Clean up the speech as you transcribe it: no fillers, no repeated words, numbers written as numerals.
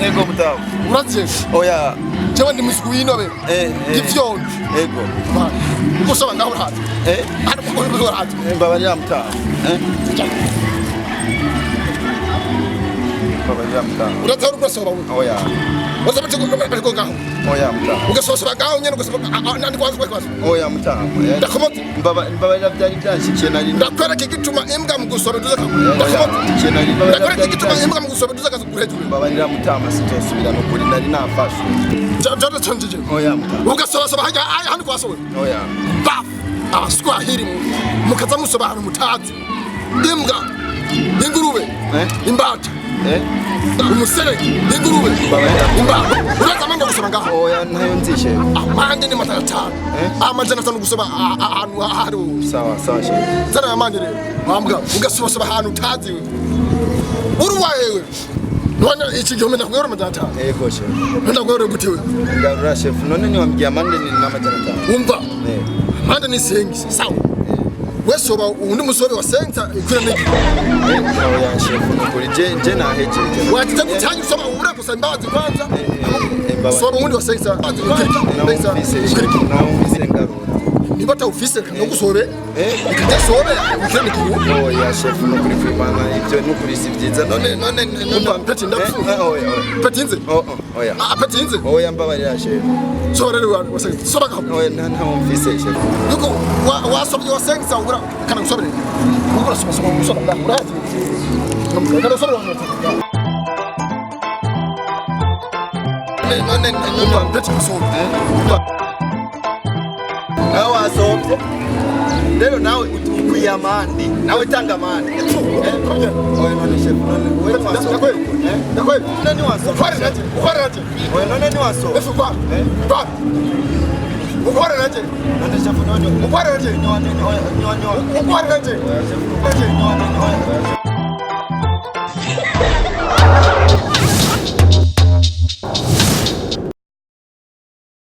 Ego mtamu. Uraje? Oya. Jewe ndi musikuino be. Givyo. Ego. Kusaba ngaho hati. Hadi kuko hati. Mbabarira mtamu. Mbabarira mtamu. Uraje urusaba we. Oya. Wasaba cyo ko ngaho. Oya mtamu. Ugasosaba ngaho nyene ugasaba nandi kwazi kwazi. Oya mtamu. Ndakomota. Mbabarira byari byanshikiye nari. Ndakwereka igituma imbwa mu gusaba duza. Ndakomota. Ndakwereka igituma imbwa mu gusaba duza kazukurejwe. Mbabarira mtamu sitosubira no kuri nari nafashwe. Jada chanjije. Oya mtamu. Ugasaba hajya handi kwasowe. Oya. Baf. Abaswahili mukaza musaba hano mutazi. Imbwa. Ingurube. Imbata. Umusere. Ingurube. Imbata. Uraza manga gusaba ngaho. Oya ntayo nzishe. Amande ni matata. Amajana atanu gusaba ahantu haro. Sawa sawa shehe. Zana amande rero. Wambwa ugasaba ahantu utazi. Uruwayewe. None iki gihe menda kugora amajana atanu. Ego shehe. Menda kugora gutewe. Ngarura chef none ni wambia amande ni n'amajana atanu. Umva. Amande ni sengi. Sawa. Wesoba undi musobe wa senta ikura niki. Oya chef nukuri je na hejeje. Watita gutanya usoma ubura gusa imbabazi kwanza. Soba undi wa senta. Naumvise ngarura. Nibata ufise no gusobe. Ikajya sobe ikura niki. Oya chef nukuri kwimana ibyo nukuri si byiza none peti ndapfu. Oya. Peti nze. Oya. Peti nze. Oya mbabarira chef. Soba rero wa senta. Soba ka. Oya naumvise chef. Yuko wasobye wa senta ubura kana gusobere. Ubura soba urazi. Kana sobe none peti sobe. Awa sobe. Leo nawe ukwiye amande. Nawe tanga amande. Oya none chef none wewe wasobe. Nakwe. Nani wasobe? Ukwara naje. Oya none ni wasobe. Efu kwa. Kwa. Ukwara naje. None chef none. Ukwara naje. Ni wani. Ukwara naje. Chef none. Ni wani.